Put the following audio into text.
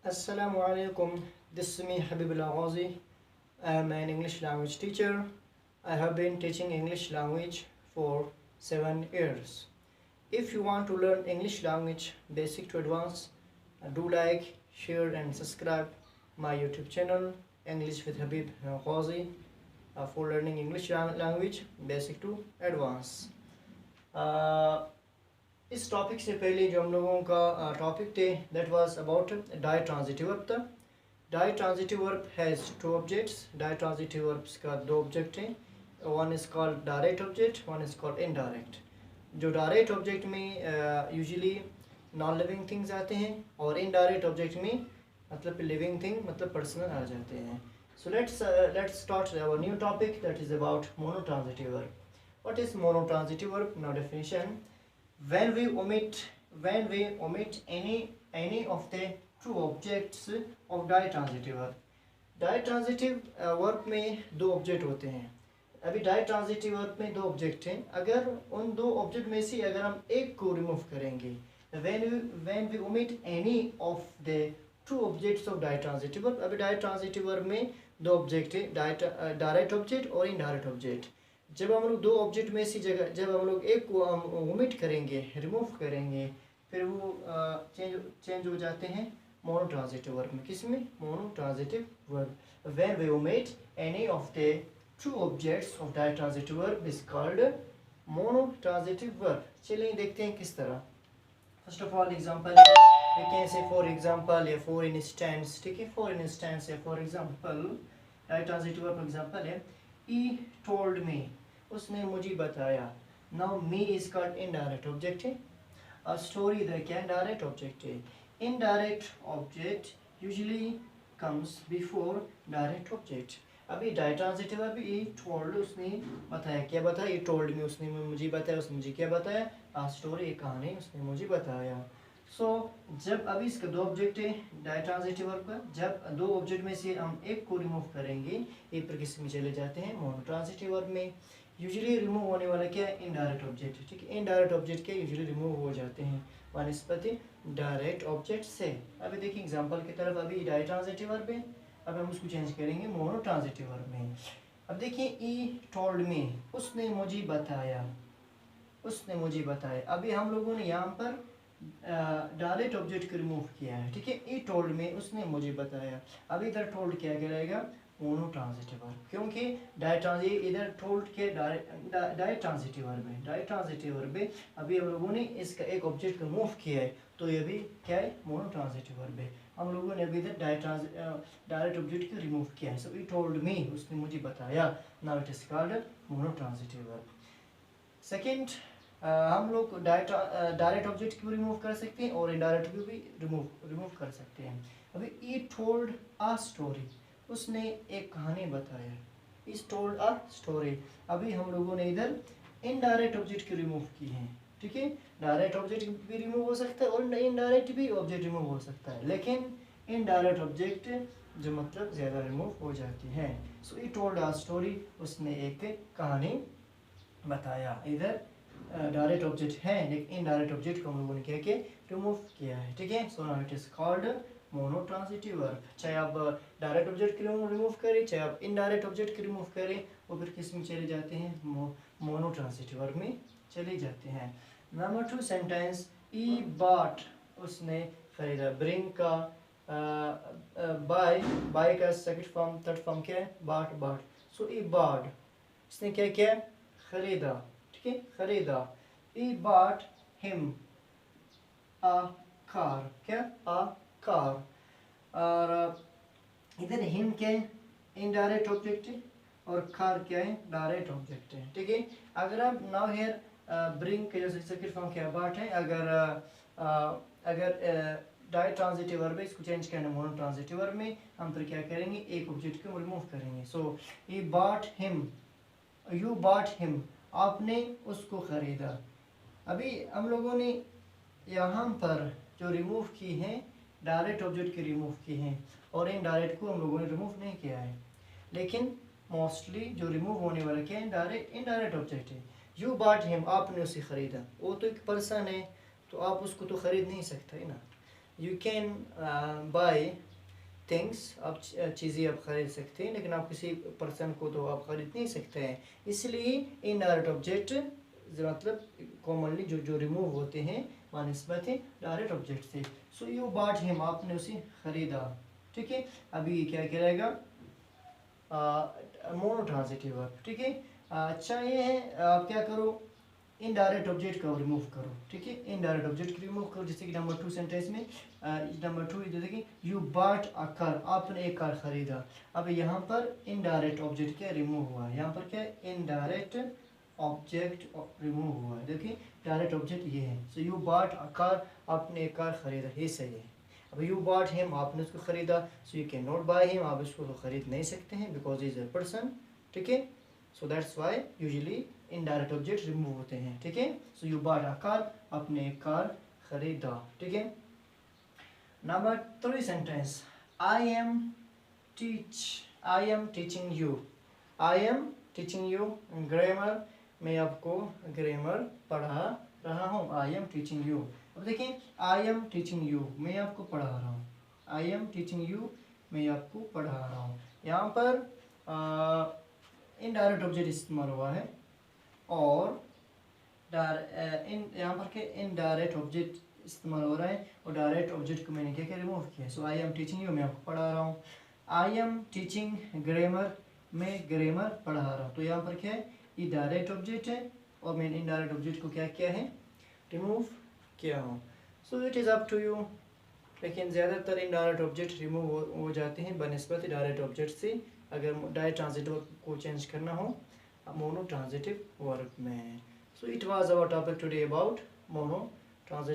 Assalamu alaikum. This is me Habibullah Ghazi. I am an English language teacher. I have been teaching English language for 7 years. If you want to learn English language basic to advanced, do like, share and subscribe my YouTube channel English with Habib Ghazi for learning English language basic to advanced. इस topic से पहले जो हम लोगों का topic थे that was about ditransitive verb था। Ditransitive verb has two objects. Ditransitive verbs का दो ऑब्जेक्ट हैं, one is called direct object, one is called indirect. जो डायरेक्ट ऑब्जेक्ट में यूजुअली नॉन लिविंग थिंग्स आते हैं और indirect object में मतलब लिविंग थिंग मतलब पर्सनल आ जाते हैं। So let's start our new topic that is about monotransitive verb. What is monotransitive verb? Now definition: when we omit any of the two objects of ditransitive verb। ditransitive verb में दो object होते हैं। अभी ditransitive verb में दो object हैं, अगर उन दो ऑब्जेक्ट में से अगर हम एक को रिमूव करेंगे, when we omit any of the two objects of ditransitive verb। अभी ditransitive वर्ब में दो ऑब्जेक्ट है, डायरेक्ट ऑब्जेक्ट और इनडायरेक्ट ऑब्जेक्ट। जब हम लोग दो ऑब्जेक्ट में सी जगह जब हम लोग एक को ओमिट करेंगे, रिमूव करेंगे, फिर वो चेंज हो जाते हैं मोनोट्रांजिटिव वर्ब में। किस में? Monotransitive verb. When we omit any of the two objects of ditransitive verb is called monotransitive verb. चलिए देखते हैं किस तरह। First of all example we can say for example या फॉर इंस्टेंस। ठीक है, फॉर इंस्टेंस या for example ditransitive verb example है he told me, उसने मुझे बताया। now me is called indirect object है। a story इधर क्या है? डायरेक्ट ऑब्जेक्ट है। indirect object usually comes before direct object। अभी डायट्रांजिटिव अभी he told उसने बताया, क्या बताया? he told me, उसने मुझे बताया। उसने मुझे क्या बताया? a story, एक कहानी उसने मुझे बताया। जब अभी इसका दो ऑब्जेक्ट है डायट्रांजिटिव वर्ब का, जब दो ऑब्जेक्ट में से हम एक को रिमूव करेंगे, एक पर किस में चले जाते हैं? मोनोट्रांजिटिव वर्ब में। यूजुअली रिमूव होने वाला क्या है? Indirect object. ठीक है, इनडायरेक्ट ऑब्जेक्ट क्या यूजुअली रिमूव हो जाते हैं बनिस्बत डायरेक्ट ऑब्जेक्ट से। अभी देखिए एग्जांपल की तरफ, अभी डायट्रांजिटिव वर्ब है, अब हम उसको चेंज करेंगे मोनोट्रांजिटिव वर्ब में। अब देखिए ही टोल्ड मी, उसने मुझे बताया, उसने मुझे बताया। अभी हम लोगों ने यहाँ पर डायरेक्ट ऑब्जेक्ट को रिमूव किया है। ठीक है, ई टोल्ड में, उसने मुझे बताया। अभी इधर टोल्ड क्या रहेगा? मोनोट्रांजिटिव वर्ब, क्योंकि इधर टोल्ड के डायट्रांजिटिव वर्ब है। डायट्रांजिटिव वर्ब है, अभी हम लोगों ने इसका एक ऑब्जेक्ट को रिमूव किया है, तो ये भी क्या है? मोनोट्रांजिटिव वर्ब है। हम लोगों ने अभी इधर डायरेक्ट ऑब्जेक्ट को रिमूव किया है। सो ई टोल्ड मी, उसने मुझे बताया। Now it is called monotransitive verb. Second, हम लोग डायरेक्ट ऑब्जेक्ट को रिमूव कर सकते हैं और इनडायरेक्ट को भी रिमूव कर सकते हैं। अभी ई टोल्ड अ स्टोरी, उसने एक कहानी बताया। इज टोल्ड अ स्टोरी, अभी हम लोगों ने इधर इनडायरेक्ट ऑब्जेक्ट को रिमूव की है। ठीक है, डायरेक्ट ऑब्जेक्ट भी रिमूव हो सकता है और इनडायरेक्ट भी ऑब्जेक्ट रिमूव हो सकता है, लेकिन इनडायरेक्ट ऑब्जेक्ट जो मतलब ज़्यादा रिमूव हो जाती है। सो ई टोल्ड अ स्टोरी, उसने एक कहानी बताया। इधर डायरेक्ट ऑब्जेक्ट है, लेकिन इनडायरेक्ट ऑब्जेक्ट को हम लोगों ने क्या किया? रिमूव किया है। ठीक है, so now it is called monotransitive verb. चाहे आप डायरेक्ट ऑब्जेक्ट को रिमूव करें, चाहे आप इनडायरेक्ट ऑब्जेक्ट को रिमूव करें, वो फिर किस में चले जाते हैं? मोनोट्रांजिटिव वर्ब में चले जाते हैं। नंबर 2 सेंटेंस, ई बॉट, उसने खरीदा। ब्रिंग का बाय का सेकंड फॉर्म, थर्ड फॉर्म क्या है? बॉट। सो ई बॉट, इसने क्या किया? खरीदा। ठीक है, खरीदा। he bought him a car, क्या? a car। और इधर him क्या है? इनडायरेक्ट ऑब्जेक्ट है और कार क्या है? डायरेक्ट ऑब्जेक्ट है। ठीक है, अगर आप नाउ हियर ब्रिंग के जो सेकंड फॉर्म क्या? बॉट है। अगर डायट्रांजिटिव वर्ब है, इसको चेंज करना मोनोट्रांजिटिव वर्ब में, हम फिर क्या करेंगे? एक ऑब्जेक्ट को रिमूव करेंगे। सो he bought him, you bought him, आपने उसको खरीदा। अभी हम लोगों ने यहाँ पर जो रिमूव की हैं डायरेक्ट ऑब्जेक्ट की रिमूव की हैं और इनडायरेक्ट को हम लोगों ने रिमूव नहीं किया है, लेकिन मोस्टली जो रिमूव होने वाला क्या है? डायरेक्ट इनडायरेक्ट ऑब्जेक्ट है। यू बॉट हिम, आपने उसे खरीदा। वो तो एक पर्सन है, तो आप उसको तो खरीद नहीं सकते ना। यू कैन बाय थिंग्स, आप चीज़ें आप ख़रीद सकते हैं, लेकिन आप किसी पर्सन को तो आप ख़रीद नहीं सकते हैं। इसलिए इनडायरेक्ट ऑब्जेक्ट मतलब कॉमनली जो रिमूव होते हैं बनिस्बत डायरेक्ट ऑब्जेक्ट से। सो यू बॉट हिम, आपने उसे ख़रीदा, ठीक है। अभी क्या कहलाएगा, मोनो ट्रांजिटिव वर्ब, ठीक है। अच्छा ये है, आप क्या करो, इनडायरेक्ट ऑब्जेक्ट को रिमूव करो, ठीक है। इनडायरेक्ट ऑब्जेक्ट को रिमूव करो, जैसे कि नंबर 2 सेंटेंस में, नंबर 2 जैसे कि यू बॉट अ कार, आपने एक कार खरीदा। अब यहाँ पर इनडायरेक्ट ऑब्जेक्ट क्या रिमूव हुआ है, यहाँ पर क्या इनडायरेक्ट ऑब्जेक्ट रिमूव हुआ है, देखिए डायरेक्ट ऑब्जेक्ट ये है। So you bought a car, आपने एक कार खरीदा, ये सही है। अब यू बॉट हिम, आपने उसको खरीदा, so you can not by him, आप इसको तो खरीद नहीं सकते हैं, बिकॉज इज अ पर्सन, ठीक है। So that's why usually indirect object remove होते हैं, ठीक है। So you bought a car, आपने एक कार खरीदा, ठीक है। Number 3 sentence, I am teaching you, I am teaching you grammar, मैं आपको ग्रामर पढ़ा रहा हूँ, आई एम टीचिंग यू। अब देखिए आई एम टीचिंग यू, मैं आपको पढ़ा रहा हूँ, आई एम टीचिंग यू, मैं आपको पढ़ा रहा हूँ। यहाँ पर इनडायरेक्ट ऑब्जेक्ट इस्तेमाल हुआ है, और यहाँ पर के इनडायरेक्ट ऑब्जेक्ट इस्तेमाल हो रहा है, और डायरेक्ट ऑब्जेक्ट को मैंने क्या क्या रिमूव किया। सो आई एम टीचिंग यू, मैं आपको पढ़ा रहा हूँ। आई एम टीचिंग ग्रामर, मैं ग्रामर पढ़ा रहा हूँ। तो यहाँ पर क्या है, ये डायरेक्ट ऑब्जेक्ट है, और मैंने इनडायरेक्ट ऑब्जेक्ट को क्या किया है, रिमूव किया हूँ। So it is up to you, लेकिन ज़्यादातर इनडायरेक्ट ऑब्जेक्ट रिमूव हो जाते हैं बनिस्बत डायरेक्ट ऑब्जेक्ट से, अगर डायरेक्ट ट्रांजिटिव को चेंज करना हो मोनो ट्रांजिटिव वर्ब में। So it was our topic today about mono transitive